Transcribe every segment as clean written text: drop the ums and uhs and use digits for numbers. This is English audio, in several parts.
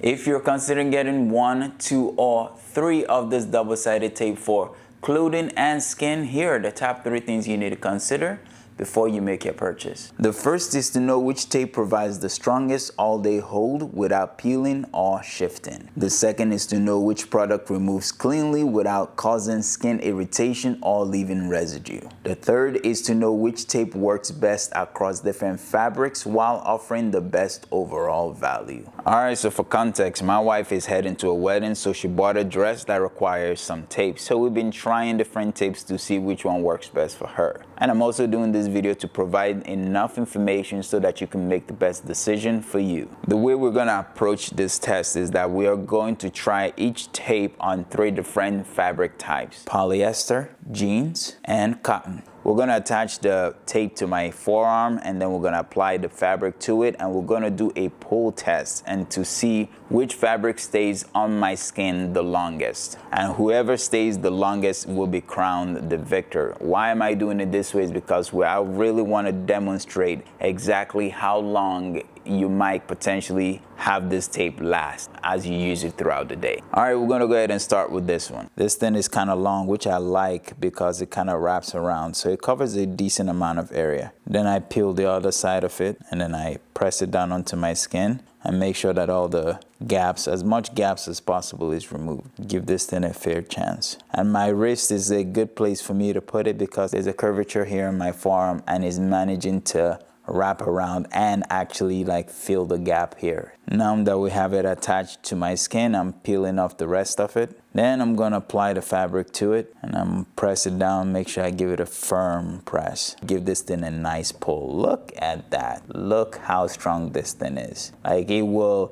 If you're considering getting 1, 2, or 3 of this double-sided tape for clothing and skin, here are the top 3 things you need to consider before you make your purchase. The first is to know which tape provides the strongest all-day hold without peeling or shifting. The second is to know which product removes cleanly without causing skin irritation or leaving residue. The third is to know which tape works best across different fabrics while offering the best overall value. Alright, so for context, my wife is heading to a wedding, so she bought a dress that requires some tape. So we've been trying different tapes to see which one works best for her. And I'm also doing this video to provide enough information so that you can make the best decision for you. The way we're going to approach this test is that we are going to try each tape on 3 different fabric types: polyester, jeans, and cotton. We're going to attach the tape to my forearm, and then we're going to apply the fabric to it, and we're going to do a pull test and to see which fabric stays on my skin the longest. And whoever stays the longest will be crowned the victor. Why am I doing it this way? Is because I really want to demonstrate exactly how long you might potentially have this tape last as you use it throughout the day. All right, we're gonna go ahead and start with this one. This thing is kind of long, which I like because it kind of wraps around, so it covers a decent amount of area. Then I peel the other side of it, and then I press it down onto my skin and make sure that all the gaps, as much gaps as possible, is removed. Give this thing a fair chance. And my wrist is a good place for me to put it because there's a curvature here in my forearm, and it's managing to wrap around and actually like fill the gap here. Now that we have it attached to my skin, I'm peeling off the rest of it. Then I'm gonna apply the fabric to it, and I'm press it down, make sure I give it a firm press. Give this thing a nice pull. Look at that. Look how strong this thing is. Like it will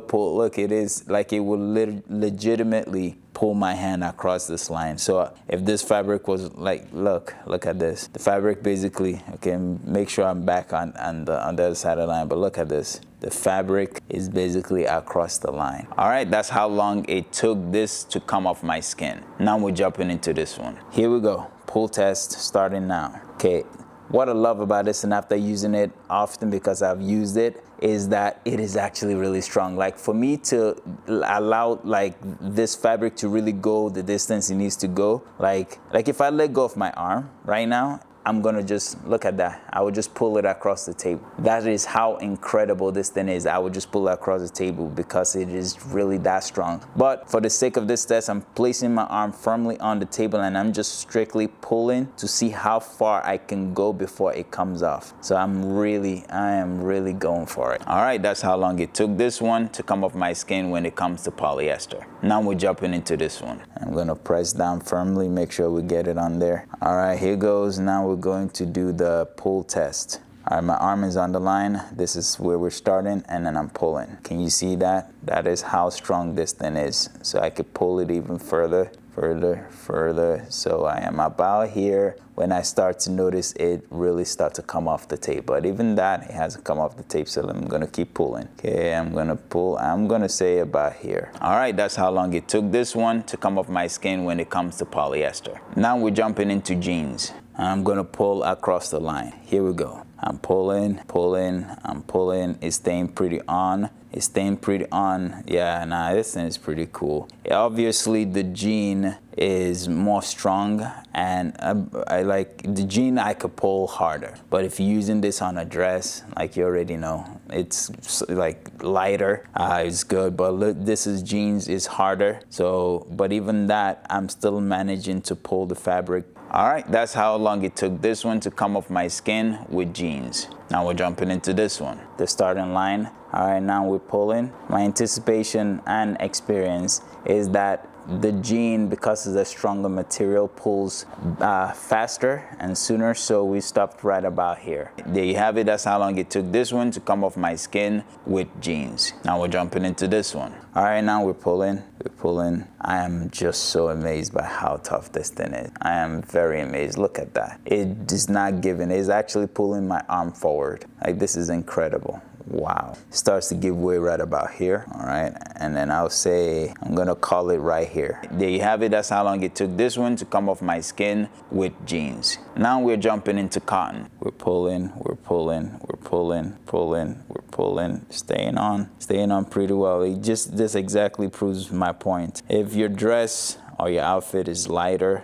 pull. Look, it is like it will legitimately pull my hand across this line. So if this fabric was like, look at this. The fabric basically, okay, make sure I'm back on the other side of the line, but look at this. The fabric is basically across the line. All right, that's how long it took this to come off my skin. Now we're jumping into this one. Here we go. Pull test starting now. Okay. What I love about this, and after using it often because I've used it, is that it is actually really strong. Like for me to allow like this fabric to really go the distance it needs to go, like if I let go of my arm right now, I'm gonna just look at that. I would just pull it across the table. That is how incredible this thing is. I would just pull it across the table because it is really that strong. But for the sake of this test, I'm placing my arm firmly on the table, and I'm just strictly pulling to see how far I can go before it comes off. So I am really going for it. All right, that's how long it took this one to come off my skin when it comes to polyester. Now we're jumping into this one. I'm gonna press down firmly, make sure we get it on there. All right, here goes. Now we're going to do the pull test. All right, my arm is on the line. This is where we're starting, and then I'm pulling. Can you see that? That is how strong this thing is. So I could pull it even further. So I am about here when I start to notice it really start to come off the tape. But even that, it hasn't come off the tape, so I'm gonna keep pulling. Okay, I'm gonna pull. I'm gonna say about here. All right, that's how long it took this one to come off my skin when it comes to polyester. Now we're jumping into jeans. I'm gonna pull across the line. Here we go. I'm pulling, I'm pulling. It's staying pretty on. Yeah, nah, this thing is pretty cool. Obviously, the jean is more strong, and I like the jean. I could pull harder, but if you're using this on a dress, like you already know, it's like lighter. It's good, but look, this is jeans is harder. So, but even that, I'm still managing to pull the fabric. All right, that's how long it took this one to come off my skin with jeans. Now we're jumping into this one, the starting line. All right, now we're pulling. My anticipation and experience is that the jean, because it's a stronger material, pulls faster and sooner, so we stopped right about here. There you have it. That's how long it took this one to come off my skin with jeans. Now we're jumping into this one. All right, now we're pulling. I am just so amazed by how tough this thing is. I am very amazed. Look at that. It is not giving. It's actually pulling my arm forward. Like, this is incredible. Wow. Starts to give way right about here. All right. And then I'll say, I'm going to call it right here. There you have it. That's how long it took this one to come off my skin with jeans. Now we're jumping into cotton. We're pulling, we're pulling, we're pulling, pulling, we're pulling, staying on pretty well. This exactly proves my point. If your dress or your outfit is lighter,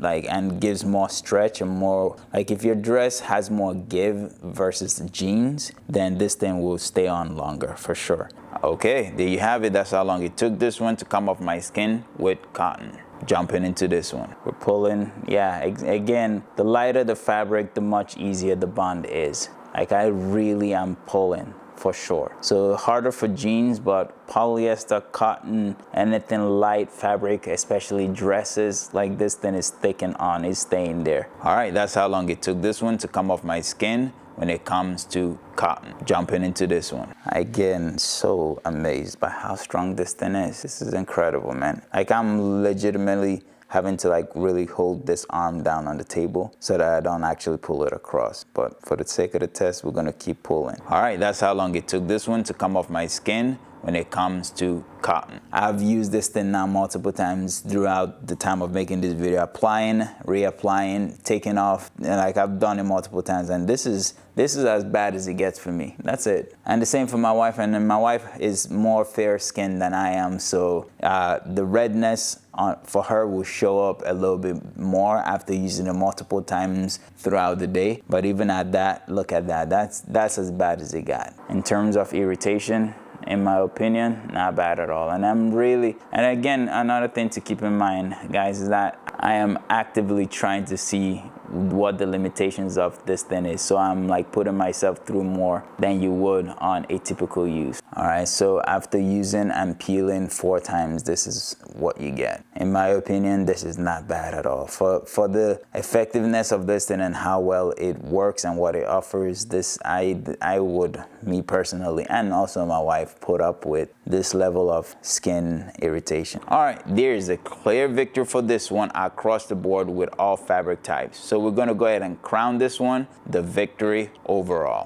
and gives more stretch and more, like if your dress has more give versus jeans, then this thing will stay on longer for sure. Okay, there you have it. That's how long it took this one to come off my skin with cotton. Jumping into this one, we're pulling. Yeah, again, the lighter the fabric, the much easier the bond is. Like I really am pulling for sure. So harder for jeans, but polyester, cotton, anything light fabric, especially dresses like this thing is sticking on, is staying there. All right, that's how long it took this one to come off my skin when it comes to cotton. Jumping into this one. Again, so amazed by how strong this thing is. This is incredible, man. Like I'm legitimately having to like really hold this arm down on the table so that I don't actually pull it across. But for the sake of the test, we're gonna keep pulling. All right, that's how long it took this one to come off my skin when it comes to cotton. I've used this thing now multiple times throughout the time of making this video, applying, reapplying, taking off, and like I've done it multiple times, and this is as bad as it gets for me. That's it. And the same for my wife, and then my wife is more fair skinned than I am, so the redness for her will show up a little bit more after using it multiple times throughout the day. But even at that, look at that, that's as bad as it got. In terms of irritation, in my opinion, not bad at all. And and again, another thing to keep in mind, guys, is that I am actively trying to see what the limitations of this thing is. So I'm like putting myself through more than you would on a typical use. All right, so after using and peeling 4 times, this is what you get. In my opinion, this is not bad at all. For the effectiveness of this thing and how well it works and what it offers, this I would, me personally, and also my wife, put up with this level of skin irritation. All right, there is a clear victor for this one across the board with all fabric types. So we're gonna go ahead and crown this one the victory overall.